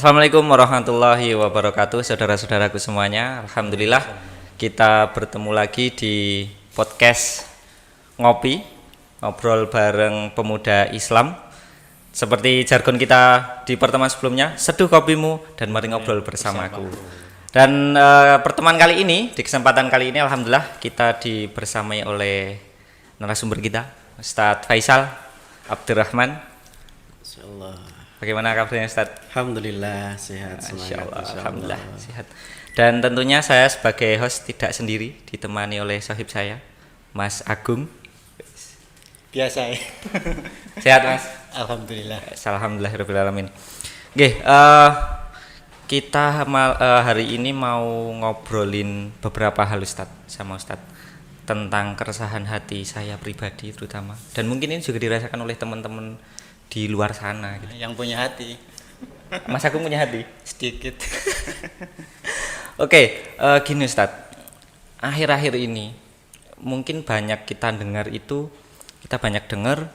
Assalamualaikum warahmatullahi wabarakatuh, saudara-saudaraku semuanya. Alhamdulillah kita bertemu lagi di podcast ngobrol bareng pemuda Islam. Seperti jargon kita di pertemuan sebelumnya, seduh kopimu dan mari ngobrol bersamaku. Dan pertemuan kali ini, di kesempatan kali ini alhamdulillah kita dibersamai oleh narasumber kita, Ustadz Faisal Abdurrahman. Insyaallah. Bagaimana kabarnya Ustadz? Alhamdulillah sehat semangat. Alhamdulillah sehat. Dan tentunya saya sebagai host tidak sendiri, ditemani oleh sahib saya, Mas Agung. Biasa ya. Sehat Mas? Alhamdulillah. Alhamdulillahirabbil alamin. Nggih, kita hari ini mau ngobrolin beberapa hal Ustadz sama Ustadz tentang keresahan hati saya pribadi terutama, dan mungkin ini juga dirasakan oleh teman-teman di luar sana gitu. Yang punya hati. Mas Agung punya hati Sedikit. Oke, gini Ustadz, akhir-akhir ini mungkin banyak kita banyak dengar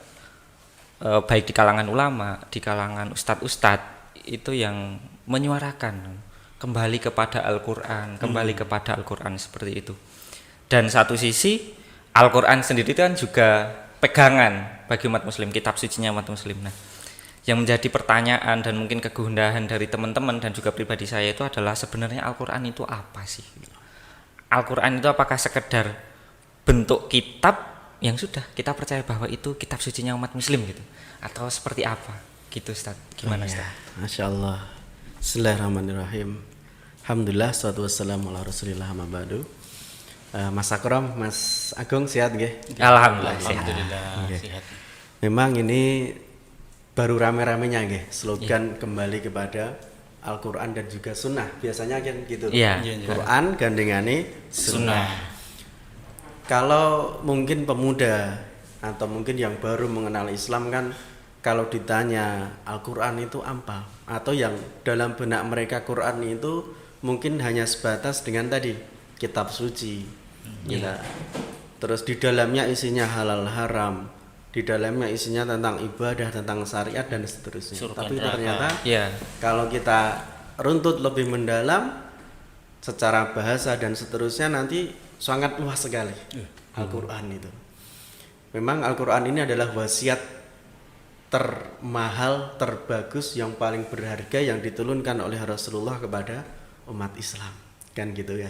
baik di kalangan ulama, di kalangan ustadz-ustadz itu yang menyuarakan kembali kepada Al-Quran, kepada Al-Quran seperti itu. Dan satu sisi Al-Quran sendiri itu kan juga pegangan bagi umat muslim, kitab sucinya umat muslim. Nah, yang menjadi pertanyaan dan mungkin kegundahan dari teman-teman dan juga pribadi saya itu adalah sebenarnya Al-Quran itu apa sih? Al-Quran itu apakah sekedar bentuk kitab yang sudah kita percaya bahwa itu kitab sucinya umat muslim gitu, atau seperti apa gitu Ustaz? Gimana Ustaz? Masya Allah. Bismillahirrahmanirrahim. Alhamdulillah, salatu wassalamu ala rasulillah amma ba'du. Mas Akram, Mas Agung sehat nggih? Alhamdulillah Sehat. Memang ini baru rame-ramenya nggih, slogan kembali kepada Al-Quran dan juga Sunnah. Biasanya kan gitu. Iya. Quran gandengane Sunnah. Kalau mungkin pemuda atau mungkin yang baru mengenal Islam kan, kalau ditanya Al-Quran itu apa, atau yang dalam benak mereka Quran itu mungkin hanya sebatas dengan tadi kitab suci. Ya. Terus di dalamnya isinya halal haram, di dalamnya isinya tentang ibadah, tentang syariat dan seterusnya. Tapi ternyata kalau kita runtut lebih mendalam secara bahasa dan seterusnya, nanti sangat luas sekali Al-Quran itu. Memang Al-Quran ini adalah wasiat termahal, terbagus, yang paling berharga yang diturunkan oleh Rasulullah kepada umat Islam, kan gitu ya.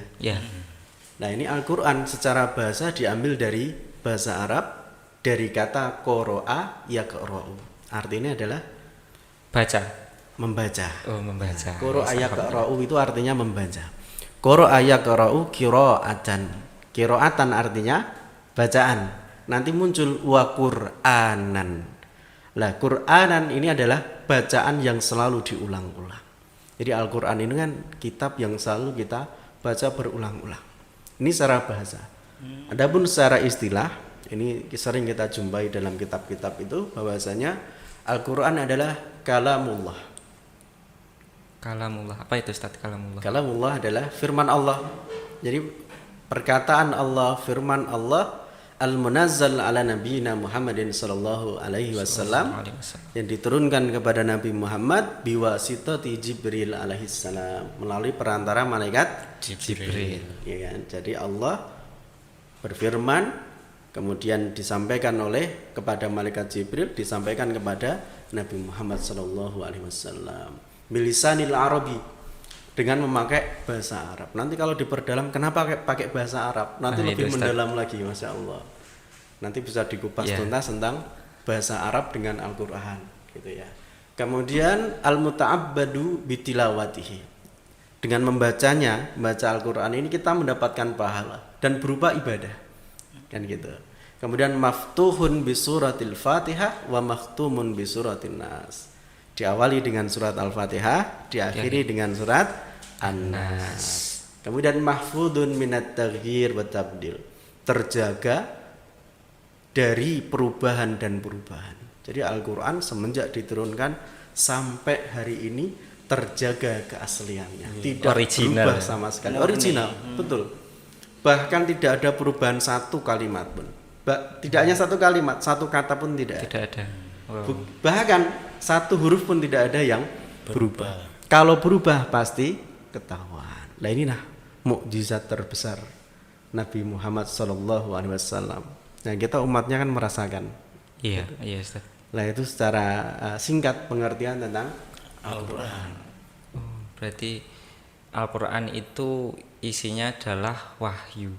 Nah, ini Al-Quran secara bahasa diambil dari bahasa Arab, dari kata qoro'a yaqra'u. Artinya adalah membaca. Oh, membaca. Qoro'a yaqra'u itu artinya membaca. Qoro'a yaqra'u qira'atan. Qira'atan artinya bacaan. Nanti muncul wa Qur'anan. Lah, Qur'anan ini adalah bacaan yang selalu diulang-ulang. Jadi Al-Quran ini kan kitab yang selalu kita baca berulang-ulang. Ini secara bahasa. Adapun secara istilah, ini sering kita jumpai dalam kitab-kitab itu, bahwasanya Al-Quran adalah kalamullah. Kalamullah, apa itu Ustaz kalamullah? Kalamullah adalah firman Allah. Jadi perkataan Allah, firman Allah, al-munazzal ala nabiyina Muhammadin sallallahu alaihi wasallam, yang diturunkan kepada Nabi Muhammad biwasitati Jibril alaihi salam, melalui perantara malaikat Jibril. Ya kan? Jadi Allah berfirman, kemudian disampaikan kepada malaikat Jibril, disampaikan kepada Nabi Muhammad sallallahu alaihi wasallam bilisanil arabi, dengan memakai bahasa Arab. Nanti kalau diperdalam, kenapa pakai bahasa Arab? Nanti lebih mendalam lagi, Masya Allah. Nanti bisa dikupas tuntas tentang bahasa Arab dengan Al-Quran, gitu ya. Kemudian al-muta'abbadu bitilawatihi, dengan membaca Al-Quran ini kita mendapatkan pahala dan berupa ibadah, kan gitu. Kemudian maftuhun bisuratil Fatihah wa maftumun bisuratin Nas, diawali dengan surat Al-Fatihah, diakhiri dengan surat An-Nas. Kemudian mahfudun minat taghyir wa tabdil, terjaga dari perubahan dan perubahan. Jadi Al-Quran semenjak diturunkan sampai hari ini terjaga keasliannya, tidak berubah sama sekali. Original, betul. Bahkan tidak ada perubahan satu kalimat pun. Tidak hanya satu kalimat, satu kata pun tidak ada. Wow. Bahkan satu huruf pun tidak ada yang berubah. Kalau berubah pasti ketahuan. Nah ini nah mukjizat terbesar Nabi Muhammad SAW. Nah kita umatnya kan merasakan. Iya, iya Ustaz. Nah itu secara singkat pengertian tentang Al-Quran. Berarti Al-Quran itu isinya adalah wahyu,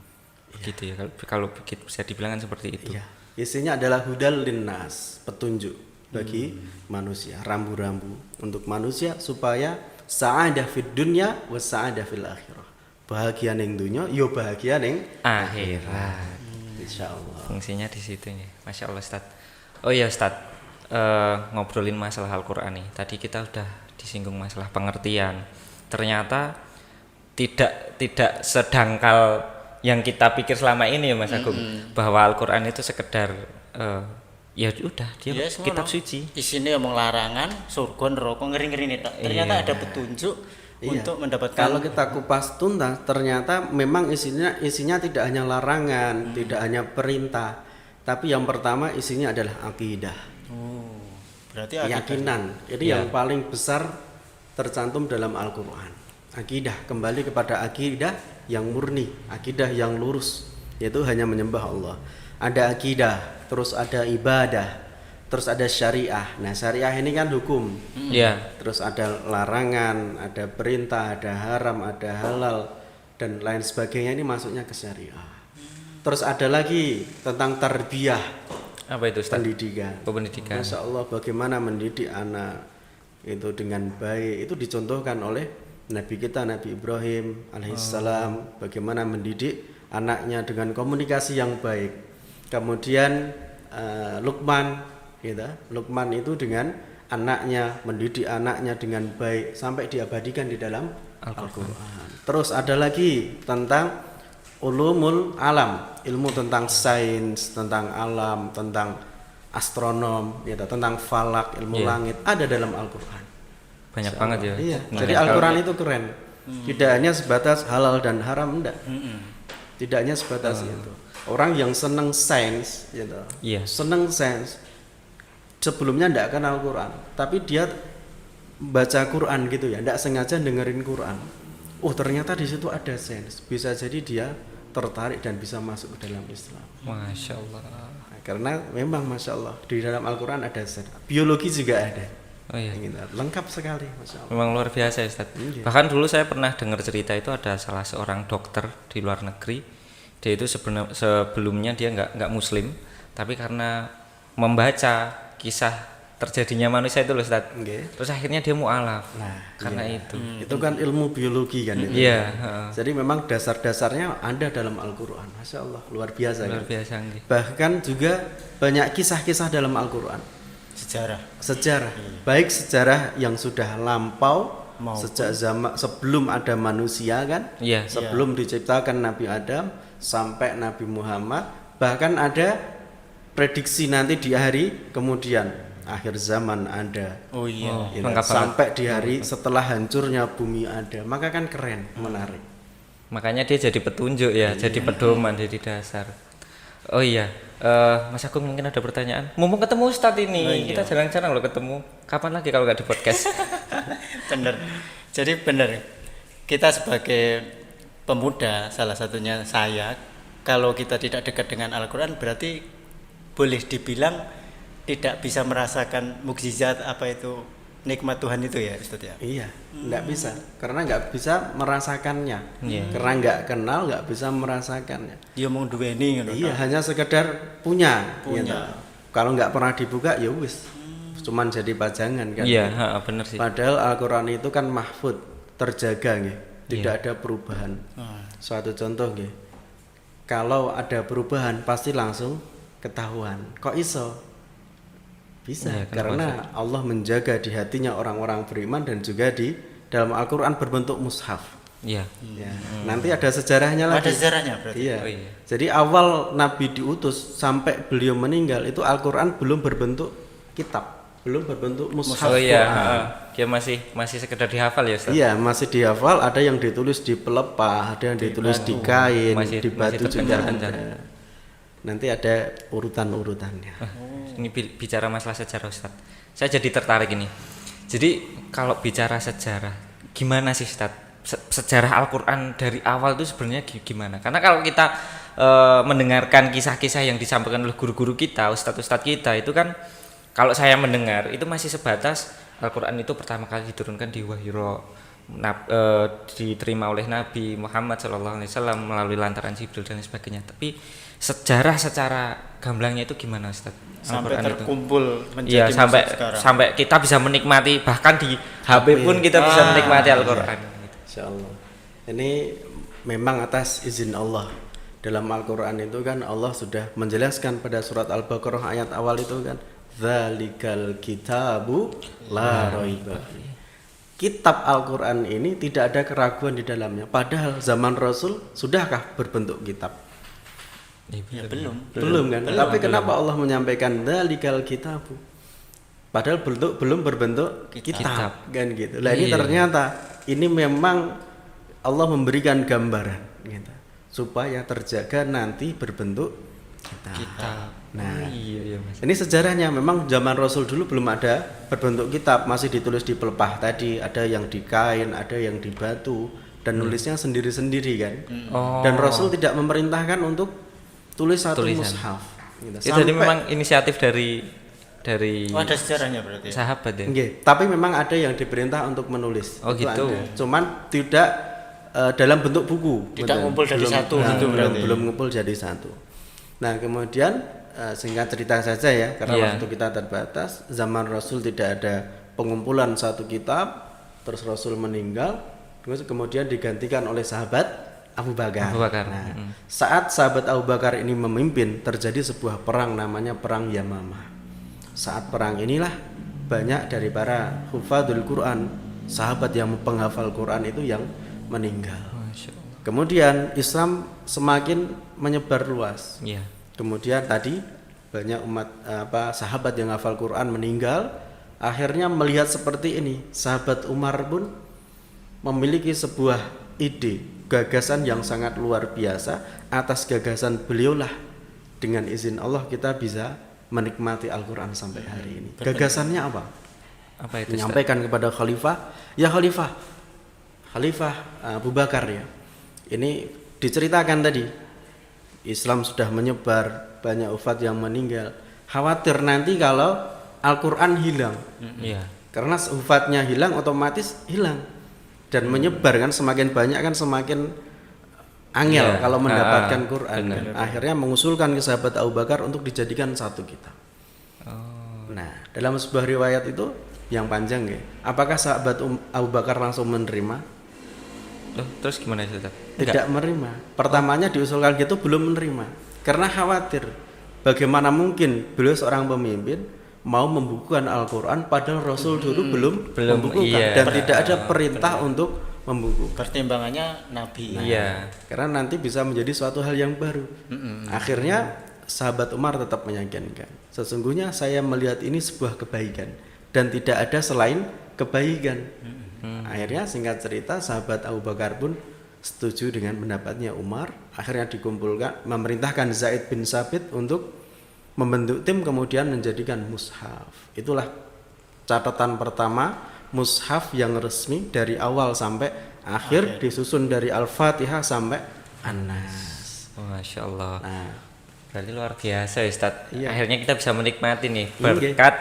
gitu ya. Kalau begitu bisa dibilang kan seperti itu. Iya. Isinya adalah hudal linnas, petunjuk bagi manusia, rambu-rambu untuk manusia supaya sa'adah fid dunya wa sa'adah fil akhirah. Bahagia ning dunya, yo bahagia ning Akhirat. insyaallah. Fungsinya di situ ya. Masya Allah Ustaz. Oh iya Ustaz, ngobrolin masalah Al-Quran nih. Tadi kita udah disinggung masalah pengertian. Ternyata tidak sedangkal yang kita pikir selama ini ya Mas Agung, bahwa Al-Quran itu sekedar ya udah dia Yes, kitab ngono. suci. Isinya omong larangan, surga, neraka, ngeri-ngeri nih. Ternyata ada petunjuk Iya. untuk mendapatkan. Kalau kita kupas tuntas, ternyata memang isinya tidak hanya larangan, tidak hanya perintah, tapi yang pertama isinya adalah akidah, Oh, berarti ada keyakinan. Ini Iya. yang paling besar tercantum dalam Al-Quran. Akidah, kembali kepada akidah yang murni, akidah yang lurus, yaitu hanya menyembah Allah. Ada akidah, terus ada ibadah, terus ada syariah. Nah syariah ini kan hukum. Iya. Terus ada larangan, ada perintah, ada haram, ada halal dan lain sebagainya, ini masuknya ke syariah. Terus ada lagi tentang tarbiyah, Apa itu Ustaz? pendidikan. Pendidikan. Masya Allah bagaimana mendidik anak itu dengan baik, itu dicontohkan oleh Nabi kita Nabi Ibrahim alaihissalam, bagaimana mendidik anaknya dengan komunikasi yang baik. Kemudian Luqman, gitu. Luqman itu dengan anaknya, mendidik anaknya dengan baik sampai diabadikan di dalam Al-Quran. Terus ada lagi tentang ulumul alam, ilmu tentang sains, tentang alam, tentang astronom, gitu, tentang falak, ilmu Iya. langit, ada dalam Al-Quran. Banyak banget ya. Iya, Nah, jadi kalau- Al-Quran itu keren. Tidak hanya sebatas halal dan haram, enggak. Tidak hanya sebatas itu. Orang yang seneng sains, gitu. Iya. Seneng sains, sebelumnya enggak kenal Quran, tapi dia baca Quran gitu ya, enggak sengaja dengerin Quran. Oh, ternyata di situ ada sains. Bisa jadi dia tertarik dan bisa masuk ke dalam Islam. Masya Allah. Nah, karena memang Masya Allah di dalam Al-Quran ada sains. Biologi juga ada. Oh iya. Gitu. Lengkap sekali, Masya Allah. Memang luar biasa ya Ustaz. Iya. Bahkan dulu saya pernah dengar cerita itu ada salah seorang dokter di luar negeri. Dia itu sebelumnya dia nggak muslim, tapi karena membaca kisah terjadinya manusia itu loh Ustaz. Oke. Terus akhirnya dia mualaf. Nah, Karena iya. itu. Itu kan ilmu biologi kan itu. Iya, heeh. Jadi memang dasar-dasarnya ada dalam Al-Quran. Masya Allah, luar biasa Luar kan. biasa nggih. Bahkan juga banyak kisah-kisah dalam Al-Quran. sejarah. Sejarah, baik sejarah yang sudah lampau Maupun- sejak zaman sebelum ada manusia kan, Iya. sebelum diciptakan Nabi Adam sampai Nabi Muhammad, bahkan ada prediksi nanti di hari kemudian akhir zaman ada. Oh iya. Oh. Ya, Lengkap banget. sampai di hari setelah hancurnya bumi ada, maka kan keren, menarik. Makanya dia jadi petunjuk ya, jadi pedoman, jadi dasar. Oh iya, Mas Agung mungkin ada pertanyaan. Mumpung ketemu Ustadz ini, Oh iya. kita jarang-jarang loh ketemu. Kapan lagi kalau nggak di podcast? Bener. Jadi bener. Kita sebagai pemuda, salah satunya saya, kalau kita tidak dekat dengan Al-Quran berarti boleh dibilang tidak bisa merasakan mukjizat apa itu nikmat Tuhan itu ya Ustaz ya. Iya, nggak bisa, karena nggak bisa merasakannya, Iya. karena nggak kenal, nggak bisa merasakannya. Dia mau duweni ngono. Iya, hanya sekedar punya. Punya. Gitu. Kalau nggak pernah dibuka, ya wis, cuman jadi pajangan kan. Iya, ha, bener sih. Padahal Al-Quran itu kan mahfud, terjaga, nggih. Tidak ada perubahan. Suatu contoh, nggih. Kalau ada perubahan, pasti langsung ketahuan. Kok iso? Bisa, Iya, kenapa, karena Allah menjaga di hatinya orang-orang beriman dan juga di dalam Al-Quran berbentuk mushaf. Iya. Ya, nanti ada sejarahnya lagi. Ada sejarahnya berarti. Iya. Oh, iya. Jadi awal Nabi diutus sampai beliau meninggal itu Al-Quran belum berbentuk kitab, belum berbentuk mushaf. Oh iya, Quran. ha, dia masih sekedar dihafal ya Ustaz. Iya, masih dihafal, ada yang ditulis di pelepah, ada yang ditulis di kain, di batu juga terpencar-pencar. ada. Nanti ada urutan-urutannya. Ini bicara masalah sejarah Ustaz. Saya jadi tertarik ini. Jadi kalau bicara sejarah gimana sih Ustaz? Sejarah Al-Qur'an dari awal itu sebenarnya gimana? Karena kalau kita mendengarkan kisah-kisah yang disampaikan oleh guru-guru kita, ustadz-ustadz kita itu kan kalau saya mendengar itu masih sebatas Al-Qur'an itu pertama kali diturunkan di Wahiro, diterima oleh Nabi Muhammad SAW melalui lantaran Jibril dan sebagainya. Tapi sejarah secara gamblangnya itu gimana Ustaz? Sampai Al-Qur'an terkumpul itu. menjadi Iya, sampai sekarang. sampai kita bisa menikmati, bahkan di HP pun kita bisa menikmati Al-Qur'an. Insyaallah. Ini memang atas izin Allah. Dalam Al-Qur'an itu kan Allah sudah menjelaskan pada surat Al-Baqarah ayat awal itu kan, "Dzalikal kitabu la raiba fihi." Kitab Al-Qur'an ini tidak ada keraguan di dalamnya. Padahal zaman Rasul sudahkah berbentuk kitab? Ya, belum Belum kan? Tapi kenapa Allah menyampaikan dzalikal kitabu? Padahal belum berbentuk kitab kan gitu. Lah ini Iya. ternyata ini memang Allah memberikan gambaran gitu, supaya terjaga nanti berbentuk kitab. Nah, Iya Mas. ini sejarahnya memang zaman Rasul dulu belum ada berbentuk kitab, masih ditulis di pelepah tadi, ada yang di kain, ada yang di batu dan nulisnya sendiri-sendiri kan. Oh. Dan Rasul tidak memerintahkan untuk tulis satu Tulisan. mushaf. Gitu. Itu jadi memang inisiatif dari ada sejarahnya berarti. sahabat ya. Nggih, tapi memang ada yang diperintah untuk menulis. Oh, Itu gitu. ada. Cuman tidak dalam bentuk buku. Tidak ngumpul jadi satu gitu berarti. Belum ngumpul jadi satu. Nah, kemudian singkat cerita saja ya, karena Iya. waktu kita terbatas. Zaman Rasul tidak ada pengumpulan satu kitab, terus Rasul meninggal, terus kemudian digantikan oleh sahabat Abu Bakar. Abu Bakar. Nah, saat sahabat Abu Bakar ini memimpin, terjadi sebuah perang namanya Perang Yamamah. Saat perang inilah banyak dari para hufadzul Quran, sahabat yang penghafal Quran itu yang meninggal. Masya Allah. Kemudian Islam semakin menyebar luas. Iya. Kemudian tadi banyak umat sahabat yang hafal Quran meninggal. Akhirnya melihat seperti ini, sahabat Umar pun memiliki sebuah ide, gagasan yang sangat luar biasa. Atas gagasan beliaulah dengan izin Allah kita bisa menikmati Al-Quran sampai hari ini. Gagasannya apa? Apa itu Ustaz? Menyampaikan kepada khalifah, ya Khalifah Abu Bakar ya. Ini diceritakan tadi, Islam sudah menyebar, banyak wafat yang meninggal. Khawatir nanti kalau Al-Quran hilang. Iya. Karena wafatnya hilang, otomatis hilang. Dan menyebar kan, semakin banyak kan semakin angel Iya. kalau mendapatkan Quran. benar. Akhirnya mengusulkan ke sahabat Abu Bakar untuk dijadikan satu kitab. Nah, dalam sebuah riwayat itu yang panjang ya, apakah sahabat Abu Bakar langsung menerima? Loh, terus gimana Ustaz? Tidak menerima. Pertamanya diusulkan gitu, belum menerima karena khawatir bagaimana mungkin beliau seorang pemimpin mau membukukan Al-Quran padahal Rasul dulu belum membukukan, iya. dan tidak ada perintah untuk membukukan. Pertimbangannya Nabi. Iya. Karena nanti bisa menjadi suatu hal yang baru. Akhirnya sahabat Umar tetap meyakinkan, sesungguhnya saya melihat ini sebuah kebaikan dan tidak ada selain kebaikan. Akhirnya singkat cerita sahabat Abu Bakar pun setuju dengan pendapatnya Umar. Akhirnya dikumpulkan, memerintahkan Zaid bin Sabit untuk membentuk tim kemudian menjadikan mushaf. Itulah catatan pertama mushaf yang resmi dari awal sampai akhir, disusun dari Al-Fatihah sampai An-Nas. Masya Allah. Nah, Berarti luar biasa ya Ustaz. Iya. Akhirnya kita bisa menikmati nih Iya. berkat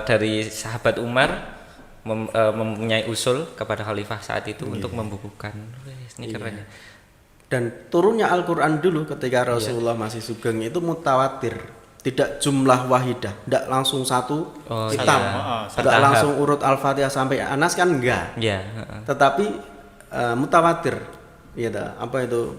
dari sahabat Umar mempunyai usul kepada khalifah saat itu untuk membukukan. Wih, ini keren ya. dan turunnya Al-Quran dulu ketika Rasulullah masih sugeng itu mutawatir, tidak jumlah wahidah, tidak langsung satu Oh, kitab, iya. tidak Bertahap. langsung urut Al-Fatihah sampai Anas kan enggak, Iya, heeh. tetapi mutawatir, gitu. Apa itu,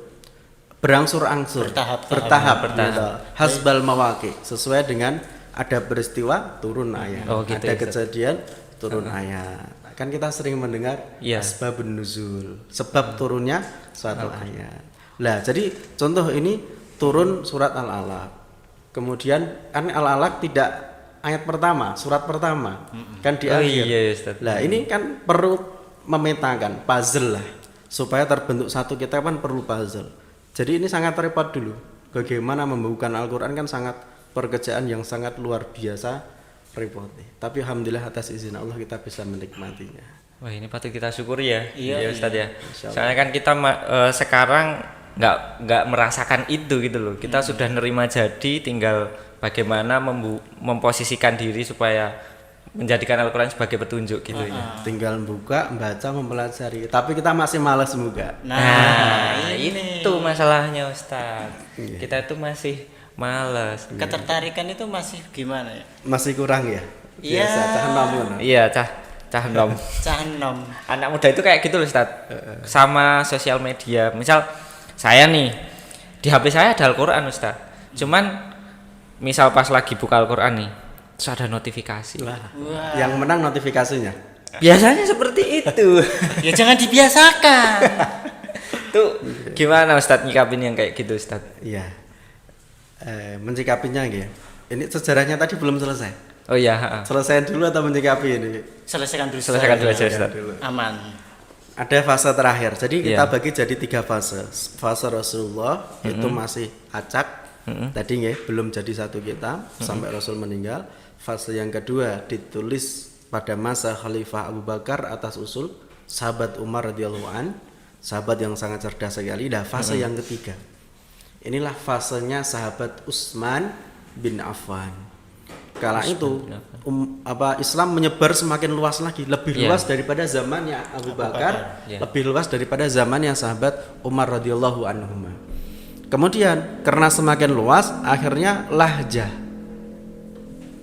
berangsur-angsur, bertahap, gitu. Hasbal mawaqi, sesuai dengan ada peristiwa turun ayat, Oh, gitu ada ya, Ustaz. kejadian turun ayat. Kan kita sering mendengar Iya. asbabun nuzul, sebab turunnya suatu ayat. Lah, jadi contoh ini turun surat Al-Alaq. Kemudian kan Al-Alaq tidak ayat pertama, surat pertama. Kan di Oh, akhir. iya, Ustaz. Lah, ini kan perlu memetakan puzzle lah. Supaya terbentuk satu kitab kan perlu puzzle. Jadi ini sangat repot dulu. Bagaimana membukukan Al-Qur'an kan sangat pekerjaan yang sangat luar biasa repotnya. Tapi alhamdulillah atas izin Allah kita bisa menikmatinya. Wah, ini patut kita syukuri ya. Iya, Ustaz ya. Insya Allah. Soalnya kan kita sekarang nggak merasakan itu gitu loh. Kita sudah nerima jadi, tinggal bagaimana memposisikan diri supaya menjadikan Al-Qur'an sebagai petunjuk gitu ya. Tinggal buka, membaca, mempelajari. Tapi kita masih malas buka. Nah, itu masalahnya Ustaz. Kita itu masih malas. Ketertarikan itu masih gimana ya? Masih kurang ya? Iya. Biasa, cah namun. Iya, cah nom. Cah nom. Anak muda itu kayak gitu loh Ustaz. Sama sosial media. Misal saya nih di HP saya ada Al-Qur'an Ustaz. Cuman misal pas lagi buka Al-Qur'an nih, terus ada notifikasi. Wah. Yang menang notifikasinya. Biasanya seperti itu. Ya jangan dibiasakan. Tuh gimana Ustaz nyikapin yang kayak gitu Ustaz? Iya. Menyikapinya gitu. Ini sejarahnya tadi belum selesai. Oh iya, Selesaiin dulu atau menyikapi ini? Selesaikan dulu. selesaikan dulu aja Ustaz. Aman. Ada fase terakhir. Jadi kita Iya. bagi jadi 3 fase. Fase Rasulullah itu masih acak. Tadi nggih belum jadi satu kitab sampai Rasul meninggal. Fase yang kedua ditulis pada masa Khalifah Abu Bakar atas usul sahabat Umar radhiyallahu an, sahabat yang sangat cerdas sekali. Nah, fase yang ketiga. Inilah fasenya sahabat Utsman bin Affan. Kala itu Islam menyebar semakin luas lagi, lebih Iya. luas daripada zamannya Abu Bakar, Iya. lebih luas daripada zamannya sahabat Umar radhiyallahu anhuma. Kemudian karena semakin luas, akhirnya lahjah,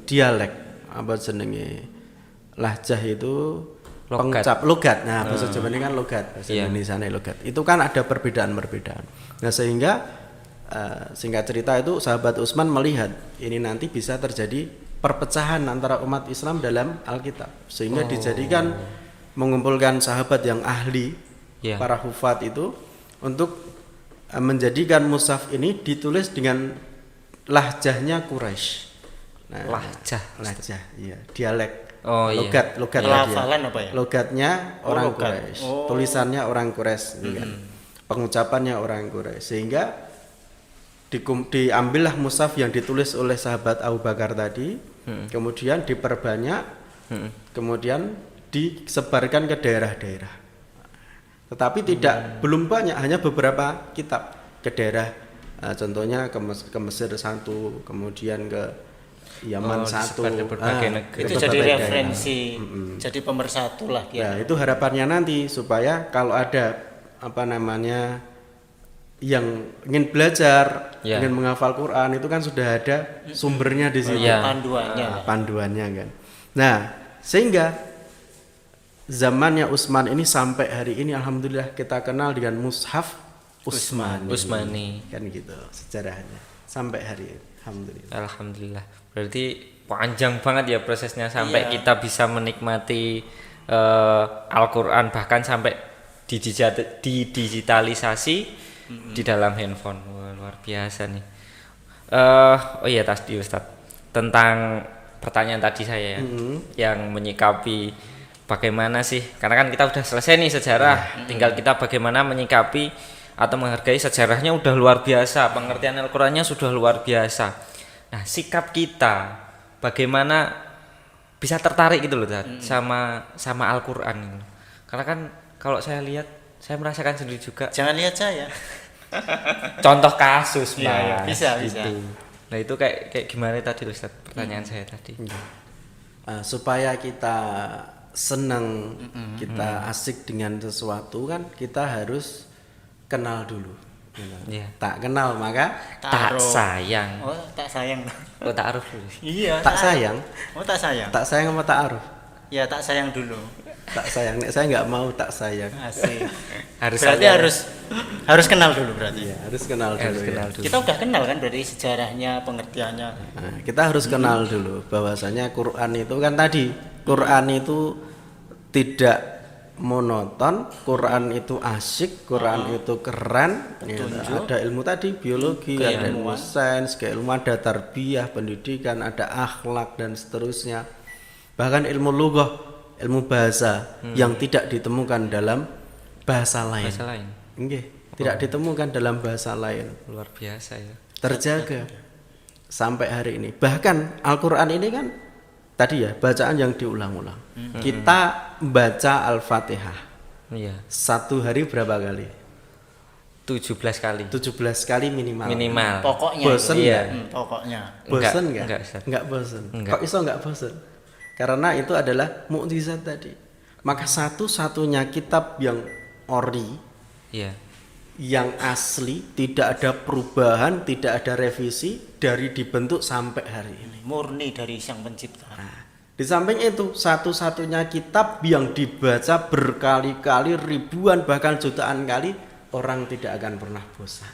dialek, apa jenenge? Lahjah itu Logat. pengucap logat. Nah, bahasa Jawa ini kan logat, bahasa Iya. Indonesia ini logat. Itu kan ada perbedaan-perbedaan. Nah, sehingga singkat cerita itu sahabat Utsman melihat ini nanti bisa terjadi perpecahan antara umat Islam dalam Alkitab, sehingga dijadikan mengumpulkan sahabat yang ahli, Iya. para hufat itu untuk menjadikan mushaf ini ditulis dengan lahjahnya Quraisy. Nah, lahjah, iya, dialek. Oh, iya. Logat Pelafalan apa ya? Logatnya orang logat. Quraisy, Oh. tulisannya orang Quraisy, gitu kan. Pengucapannya orang Quraisy, sehingga diambillah mushaf yang ditulis oleh sahabat Abu Bakar tadi, kemudian diperbanyak, kemudian disebarkan ke daerah-daerah. Tetapi belum banyak, hanya beberapa kitab ke daerah, contohnya ke Mesir satu, kemudian ke Yaman satu. disebar di berbagai negeri. Itu ke jadi berbagai referensi, jadi pemersatu lah daerah. dia. Nah, itu harapannya nanti supaya kalau ada yang ingin belajar, Ya. ingin menghafal Quran, itu kan sudah ada sumbernya di situ. Iya. Panduannya. Panduannya kan. Nah, sehingga zamannya Utsman ini sampai hari ini alhamdulillah kita kenal dengan mushaf Utsmani. kan gitu sejarahnya sampai hari ini alhamdulillah. Alhamdulillah. Berarti panjang banget ya prosesnya sampai Iya. kita bisa menikmati Al-Qur'an, bahkan sampai didigitalisasi di dalam handphone. Wah, luar biasa nih. Oh iya tadi Ustaz, tentang pertanyaan tadi saya ya, yang menyikapi bagaimana sih, karena kan kita udah selesai nih sejarah, tinggal kita bagaimana menyikapi atau menghargai sejarahnya udah luar biasa, pengertian Al-Qur'annya sudah luar biasa. Nah, sikap kita bagaimana bisa tertarik gitu loh Ustaz, sama Al-Qur'an. Karena kan kalau saya lihat, saya merasakan sendiri juga. Jangan lihat saya. Contoh kasus, Mas. Iya, bisa. Gitu. Nah, itu kayak gimana tadi Ustaz? Pertanyaan saya tadi. Supaya kita senang, kita asik dengan sesuatu kan kita harus kenal dulu. Gitu. Iya. Tak kenal maka Tak Taruh. sayang. Oh, tak sayang. Oh, ta'aruf dulu. Iya. tak sayang. Oh, tak sayang. Tak sayang apa tak aruf? Ya, tak sayang dulu. Tak sayang. Nek saya nggak mau tak sayang. Asik. Harus Berarti sayang. harus kenal dulu berarti. Iya, harus kenal dulu. Harus kenal Ya. dulu. Kita udah kenal kan berarti sejarahnya, pengertiannya. Nah, kita harus kenal dulu bahwasanya Quran itu kan tadi Quran itu tidak monoton, Quran itu asyik, Quran itu keren. Ya, ada ilmu tadi biologi, ada ilmu sains, keilmuan, ada tarbiyah, pendidikan, ada akhlak dan seterusnya. Bahkan ilmu lughah, ilmu bahasa yang tidak ditemukan dalam bahasa lain. Bahasa lain. Nggih, tidak ditemukan dalam bahasa lain. Luar biasa ya. Terjaga sampai hari ini. Bahkan Al-Qur'an ini kan tadi ya, bacaan yang diulang-ulang. Kita membaca Al-Fatihah Iya. satu hari berapa kali? 17 kali 17 kali minimal. minimal. Pokoknya Bosen itu. Iya. Pokoknya. Bosen nggak? Enggak, Ustaz. Nggak bosen. Enggak. Kok iso nggak bosen? Karena itu adalah mukjizat tadi. Maka satu-satunya kitab yang ori, Iya. yang asli, tidak ada perubahan, tidak ada revisi dari dibentuk sampai hari ini. Murni dari Sang Pencipta. Nah, di samping itu satu-satunya kitab yang dibaca berkali-kali, ribuan bahkan jutaan kali, orang tidak akan pernah bosan.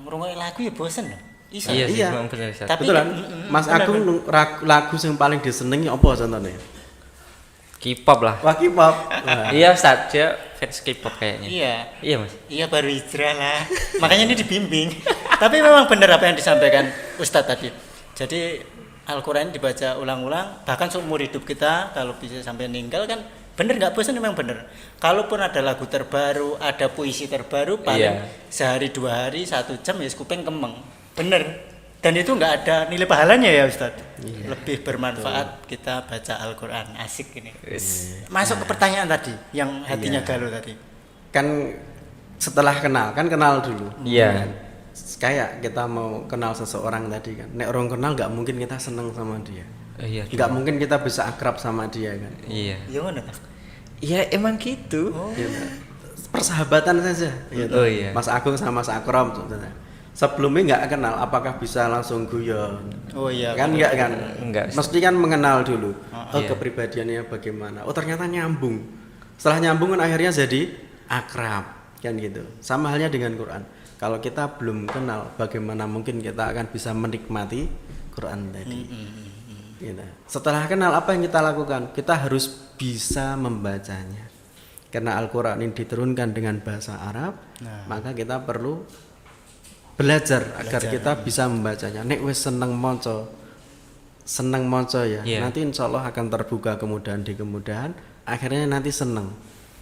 Ngrungokne lagu ya bosen loh. Iso. Iya sih, Iya. memang benar Ustaz. Tapi Betulan, Mas bener, Agung lagu yang paling disenengi apa contohnya? K-pop lah. Wah, K-pop. Wah. Iya Ustaz, dia fans K-pop kayaknya. Iya. Iya Mas. Iya baru hijrah lah. Makanya ini dibimbing. Tapi memang benar apa yang disampaikan Ustadz tadi. Jadi Al-Quran dibaca ulang-ulang, bahkan seumur hidup kita kalau bisa sampai meninggal kan bener nggak bosan, memang bener. Kalaupun ada lagu terbaru, ada puisi terbaru, paling Iya. sehari 2 hari 1 jam ya kuping kemeng. Bener. Dan itu nggak ada nilai pahalanya ya Ustadz. Lebih bermanfaat kita baca Al-Quran. Asik ini. Masuk ke pertanyaan tadi yang hatinya galau tadi. Kan setelah kenal, kan kenal dulu. Iya. Kan? Kayak kita mau kenal seseorang tadi kan. Nek orang kenal nggak mungkin kita seneng sama dia. Iya. Nggak mungkin kita bisa akrab sama dia kan. Iya. Ya mana? Iya emang gitu. Gitu. Persahabatan saja. Gitu. Oh, iya. Mas Agung sama Mas Akram contohnya. Sebelumnya nggak kenal, apakah bisa langsung guyon? Oh iya. Kan nggak kan? Enggak. Mesti kan mengenal dulu. Oh Iya. kepribadiannya bagaimana? Oh ternyata nyambung. Setelah nyambung kan akhirnya jadi akrab kan gitu. Sama halnya dengan Quran. Kalau kita belum kenal, bagaimana mungkin kita akan bisa menikmati Quran tadi? Gitu. Setelah kenal apa yang kita lakukan? Kita harus bisa membacanya. Karena Al-Quran ini diturunkan dengan bahasa Arab, maka kita perlu belajar agar kita bisa membacanya. Nek wis seneng maca ya. Iya. Nanti insya Allah akan terbuka kemudahan di kemudahan. Akhirnya nanti seneng,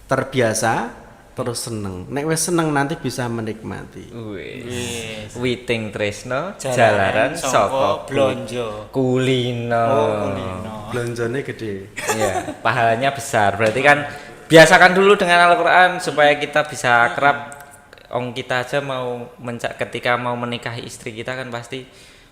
terbiasa, terus seneng. Nek wis seneng nanti bisa menikmati. Wis. Witing Tresno, Jalaran Jalaran saka Soko Blonjo. Kulino. Kulino. Belanjanya gede. Iya, pahalanya besar. Berarti kan biasakan dulu dengan Al-Qur'an supaya kita bisa akrab. Kita aja ketika mau menikahi istri kita kan pasti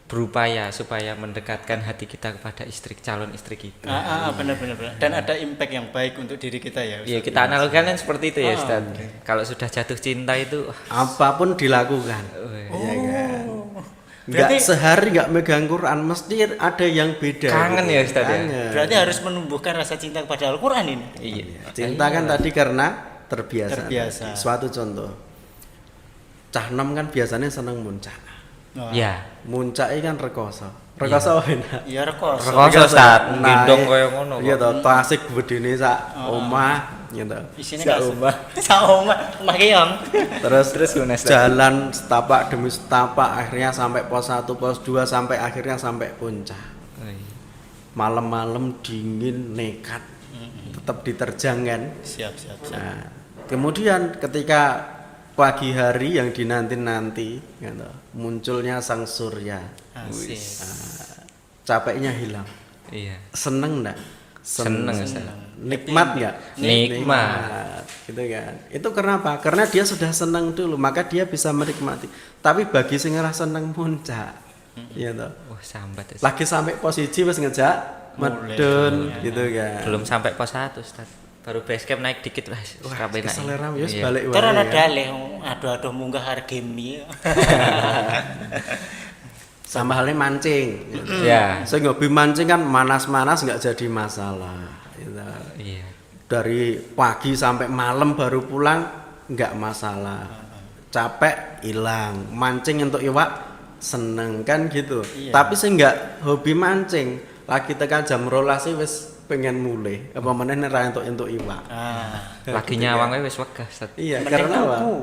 berupaya supaya mendekatkan hati kita kepada calon istri kita. Benar. Dan ada impact yang baik untuk diri kita ya. Iya, kita analogikan kan seperti itu ya, Ustaz. Kalau sudah jatuh cinta itu Apapun dilakukan. Ya kan? Berarti- Nggak sehari nggak megang Quran, mesti ada yang beda. Kangen gitu. ya, Ustaz, ya? Kangen. Berarti harus menumbuhkan rasa cinta kepada Al-Quran ini. iya. Cinta kan tadi karena terbiasa. Terbiasa. Suatu contoh. Cah nom kan biasanya seneng muncak. Ya. Muncak kan rekoso. Rekoso enak. Iya rekoso. Rekoso, Ustaz. Nah, Gendong koyo ngono kok. Iya toh, tasik bedine sak omah gitu. Isinya Sak kasih. omah. Sak omah. Omah keong. Terus gimana, Ustaz? jalan setapak demi setapak akhirnya sampai pos 1, pos 2 sampai akhirnya sampai puncak. Malam-malam dingin nekat. Tetap diterjang kan. Siap. Nah, kemudian ketika pagi hari yang dinanti-nanti gitu, munculnya sang surya, Asik. capeknya hilang, Iya. seneng enggak? Seneng, Ustaz. Nikmat enggak? Nikmat. Gitu kan. Itu kenapa? Karena dia sudah seneng dulu, maka dia bisa menikmati. Tapi bagi sing ora seneng muncak, ya toh. Wah, sambat. Ustaz. Lagi sampai posisi wis ngejak medun gitu kan. Belum sampai pos 1, Ustaz. Baru base camp naik dikit lah. Wah, kabeh naik. keselera wis Iya. balik wae. Terus ada kan. dalih, aduh munggah harga mie. Sama halnya mancing. Gitu. Ya. Saya hobi mancing kan manas-manas nggak jadi masalah. Gitu. Iya. Dari pagi sampai malam baru pulang nggak masalah. Capek hilang. Mancing untuk iwak seneng kan gitu. Iya. Tapi saya nggak hobi mancing. Lagi tekan jam 12 wis pengen mulai. Apa meneh nek untuk iwak. Lagi nyawang wis wegah, Ustaz. Iya, Mending karena apa? tuku.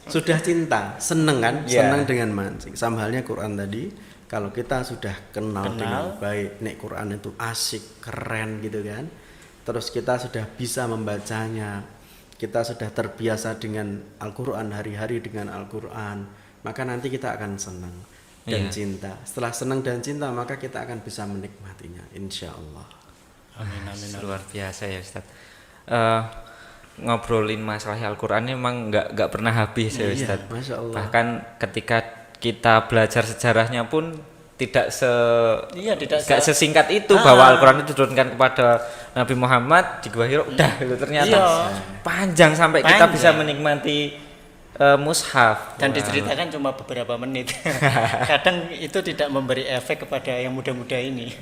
Sudah cinta, seneng kan? Iya. Seneng dengan mancing. Sama halnya Quran tadi, kalau kita sudah kenal dengan baik, nek Quran itu asik, keren gitu kan. Terus kita sudah bisa membacanya. Kita sudah terbiasa dengan Al-Qur'an, hari-hari dengan Al-Qur'an, maka nanti kita akan senang dan Iya. cinta. Setelah senang dan cinta, maka kita akan bisa menikmatinya, insya Allah. Amin amin. Luar biasa ya Ustaz. Ngobrolin masalah Al-Qur'an memang nggak pernah habis ya Iya, Ustaz. Masya Allah. Bahkan ketika kita belajar sejarahnya pun tidak Tidak nggak sesingkat itu bahwa Al-Qur'an itu diturunkan kepada Nabi Muhammad di Gua Hira udah itu ternyata panjang sampai kita bisa menikmati mushaf dan diceritakan cuma beberapa menit. Kadang itu tidak memberi efek kepada yang muda-muda ini.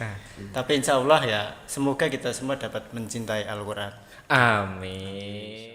Tapi insya Allah ya semoga kita semua dapat mencintai Al-Quran. Amin.